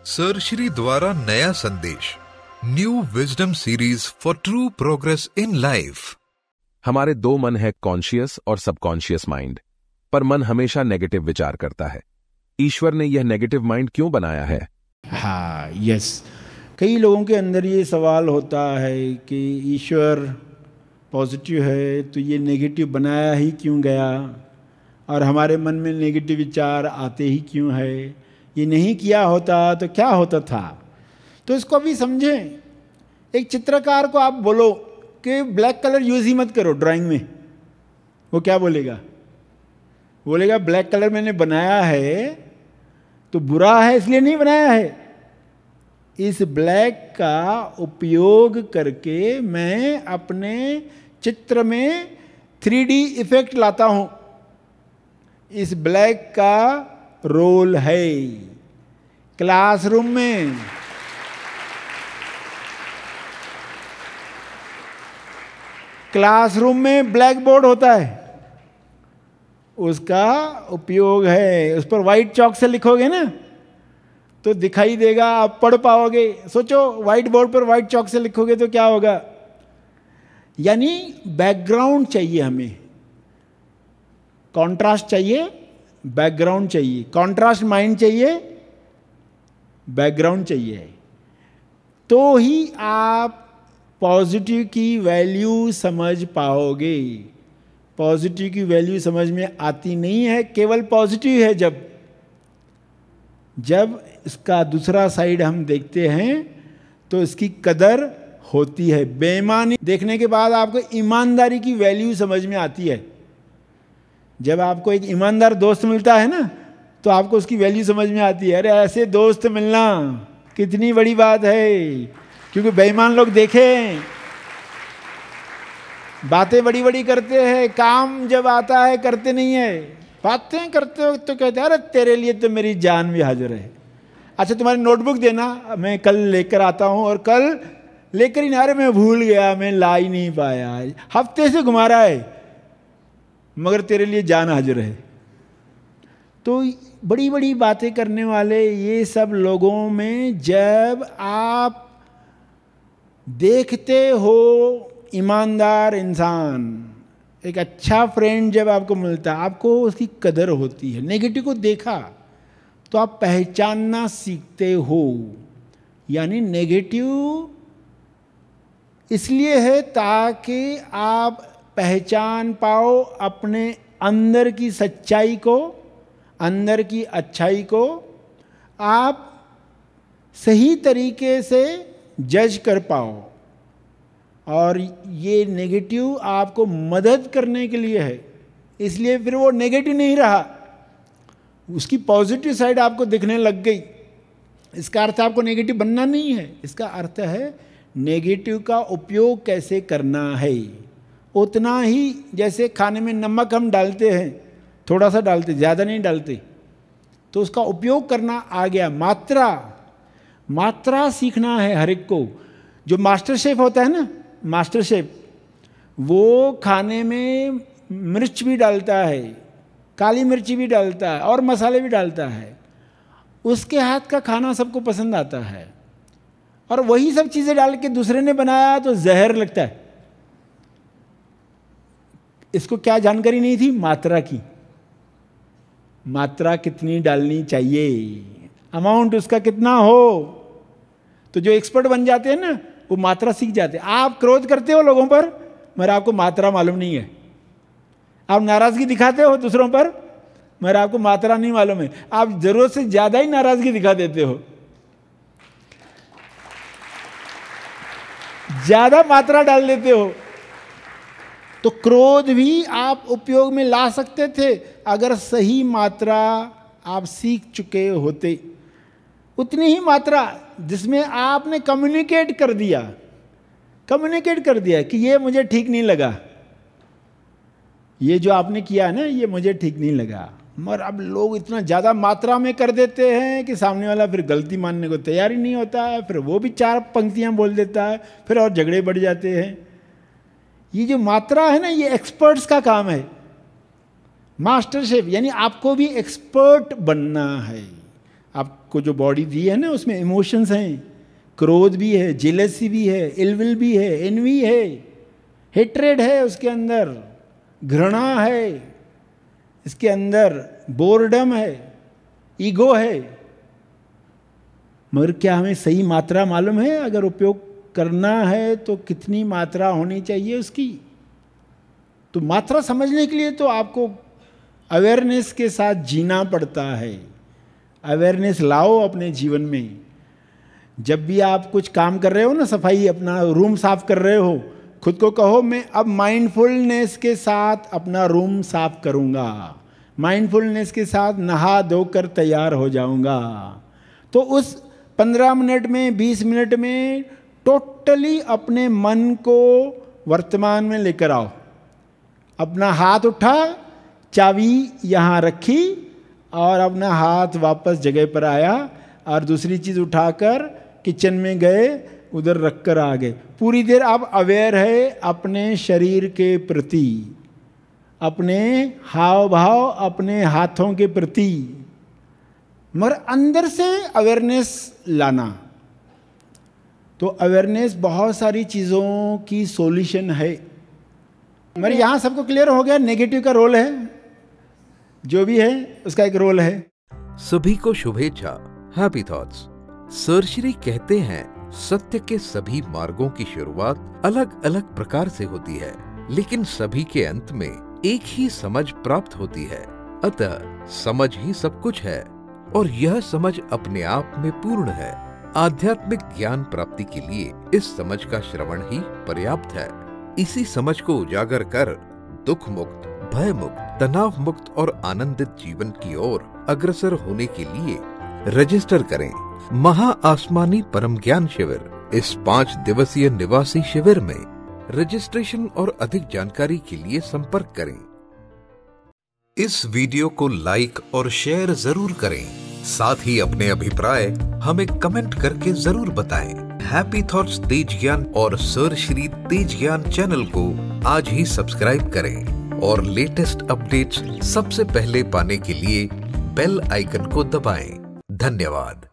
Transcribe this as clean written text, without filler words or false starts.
Sir Shri द्वारा नया संदेश, new wisdom series for true progress in life. हमारे दो मन है, कॉन्शियस और सबकॉन्शियस माइंड। पर मन हमेशा नेगेटिव विचार करता है। ईश्वर ने यह नेगेटिव माइंड क्यों बनाया है? हाँ, यस। कई लोगों के अंदर ये सवाल होता है कि ईश्वर पॉजिटिव है तो ये नेगेटिव बनाया ही क्यों गया, और हमारे मन में नेगेटिव विचार आते ही क्यों है, ये नहीं किया होता तो क्या होता था। तो इसको भी समझें। एक चित्रकार को आप बोलो कि ब्लैक कलर यूज़ ही मत करो ड्राइंग में, वो क्या बोलेगा? बोलेगा ब्लैक कलर मैंने बनाया है तो बुरा है इसलिए नहीं बनाया है। इस ब्लैक का उपयोग करके मैं अपने चित्र में 3D इफेक्ट लाता हूं। इस ब्लैक का रोल है क्लासरूम में। क्लासरूम में ब्लैक बोर्ड होता है, उसका उपयोग है। उस पर व्हाइट चॉक से लिखोगे ना तो दिखाई देगा, आप पढ़ पाओगे। सोचो व्हाइट बोर्ड पर व्हाइट चॉक से लिखोगे तो क्या होगा? यानी बैकग्राउंड चाहिए हमें, कॉन्ट्रास्ट चाहिए, बैकग्राउंड चाहिए। कॉन्ट्रास्ट माइंड चाहिए, बैकग्राउंड चाहिए, तो ही आप पॉजिटिव की वैल्यू समझ पाओगे। पॉजिटिव की वैल्यू समझ में आती नहीं है, केवल पॉजिटिव है जब इसका दूसरा साइड हम देखते हैं तो इसकी कदर होती है। बेईमानी देखने के बाद आपको ईमानदारी की वैल्यू समझ में आती है। जब आपको एक ईमानदार दोस्त मिलता है ना तो आपको उसकी वैल्यू समझ में आती है। अरे ऐसे दोस्त मिलना कितनी बड़ी बात है, क्योंकि बेईमान लोग देखें बातें बड़ी बड़ी करते हैं, काम जब आता है करते नहीं है। बातें करते हो तो कहते हैं अरे तेरे लिए तो मेरी जान भी हाजिर है। अच्छा तुम्हारी नोटबुक देना, मैं कल लेकर आता हूँ, और कल लेकर ही ना, अरे मैं भूल गया, मैं ला ही नहीं पाया, हफ्ते से घुमा रहा है, मगर तेरे लिए जान हाजिर है। तो बड़ी बड़ी बातें करने वाले ये सब लोगों में जब आप देखते हो ईमानदार इंसान, एक अच्छा फ्रेंड जब आपको मिलता है, आपको उसकी कदर होती है। नेगेटिव को देखा तो आप पहचानना सीखते हो। यानी नेगेटिव इसलिए है ताकि आप पहचान पाओ अपने अंदर की सच्चाई को, अंदर की अच्छाई को आप सही तरीके से जज कर पाओ। और ये नेगेटिव आपको मदद करने के लिए है, इसलिए फिर वो नेगेटिव नहीं रहा, उसकी पॉजिटिव साइड आपको दिखने लग गई। इसका अर्थ आपको नेगेटिव बनना नहीं है, इसका अर्थ है नेगेटिव का उपयोग कैसे करना है। उतना ही जैसे खाने में नमक हम डालते हैं, थोड़ा सा डालते, ज़्यादा नहीं डालते, तो उसका उपयोग करना आ गया। मात्रा सीखना है हर एक को। जो मास्टर शेफ होता है ना, मास्टर शेफ, वो खाने में मिर्च भी डालता है, काली मिर्ची भी डालता है और मसाले भी डालता है। उसके हाथ का खाना सबको पसंद आता है, और वही सब चीज़ें डाल के दूसरे ने बनाया तो जहर लगता है। इसको क्या जानकारी नहीं थी? मात्रा की, मात्रा कितनी डालनी चाहिए, अमाउंट उसका कितना हो। तो जो एक्सपर्ट बन जाते हैं ना वो मात्रा सीख जाते हैं। आप क्रोध करते हो लोगों पर, मगर आपको मात्रा मालूम नहीं है। आप नाराजगी दिखाते हो दूसरों पर, मगर आपको मात्रा नहीं मालूम है। आप जरूरत से ज्यादा ही नाराजगी दिखा देते हो, ज्यादा मात्रा डाल देते हो। तो क्रोध भी आप उपयोग में ला सकते थे अगर सही मात्रा आप सीख चुके होते। उतनी ही मात्रा जिसमें आपने कम्युनिकेट कर दिया कि ये मुझे ठीक नहीं लगा, ये जो आपने किया है ना ये मुझे ठीक नहीं लगा। मगर अब लोग इतना ज़्यादा मात्रा में कर देते हैं कि सामने वाला फिर गलती मानने को तैयार ही नहीं होता है, फिर वो भी 4 पंक्तियां बोल देता है, फिर और झगड़े बढ़ जाते हैं। ये जो मात्रा है ना, ये एक्सपर्ट्स का काम है। मास्टर शेफ यानी आपको भी एक्सपर्ट बनना है। आपको जो बॉडी दी है ना, उसमें इमोशंस हैं, क्रोध भी है, जेलसी भी है, इलविल भी है, एनवी है, हेट्रेड है उसके अंदर, घृणा है इसके अंदर, बोर्डम है, ईगो है। मगर क्या हमें सही मात्रा मालूम है? अगर उपयोग करना है तो कितनी मात्रा होनी चाहिए उसकी? तो मात्रा समझने के लिए तो आपको अवेयरनेस के साथ जीना पड़ता है। अवेयरनेस लाओ अपने जीवन में। जब भी आप कुछ काम कर रहे हो ना, सफाई, अपना रूम साफ कर रहे हो, खुद को कहो मैं अब माइंडफुलनेस के साथ अपना रूम साफ करूंगा, माइंडफुलनेस के साथ नहा धोकर तैयार हो जाऊंगा। तो उस 15 मिनट में, 20 मिनट में टोटली अपने मन को वर्तमान में लेकर आओ। अपना हाथ उठा, चाबी यहाँ रखी और अपना हाथ वापस जगह पर आया, और दूसरी चीज़ उठाकर किचन में गए, उधर रखकर आ गए। पूरी देर आप अवेयर है अपने शरीर के प्रति, अपने हाव भाव, अपने हाथों के प्रति, मगर अंदर से अवेयरनेस लाना। तो अवेयरनेस बहुत सारी चीज़ों की सॉल्यूशन है। मगर यहाँ सबको क्लियर हो गया, नेगेटिव का रोल है, जो भी है उसका एक रोल है। सभी को शुभेच्छा, हैप्पी थॉट्स। सर श्री कहते हैं, सत्य के सभी मार्गों की शुरुआत अलग अलग प्रकार से होती है, लेकिन सभी के अंत में एक ही समझ प्राप्त होती है। अतः समझ ही सब कुछ है, और यह समझ अपने आप में पूर्ण है। आध्यात्मिक ज्ञान प्राप्ति के लिए इस समझ का श्रवण ही पर्याप्त है। इसी समझ को उजागर कर दुख मुक्त, भय मुक्त, तनाव मुक्त और आनंदित जीवन की ओर अग्रसर होने के लिए रजिस्टर करें महा आसमानी परम ज्ञान शिविर। इस 5 दिवसीय निवासी शिविर में रजिस्ट्रेशन और अधिक जानकारी के लिए संपर्क करें। इस वीडियो को लाइक और शेयर जरूर करें। साथ ही अपने अभिप्राय हमें कमेंट करके जरूर बताएं। हैप्पी थॉट्स तेज ज्ञान और सर श्री तेज ज्ञान चैनल को आज ही सब्सक्राइब करें और लेटेस्ट अपडेट्स सबसे पहले पाने के लिए बेल आइकन को दबाएं। धन्यवाद।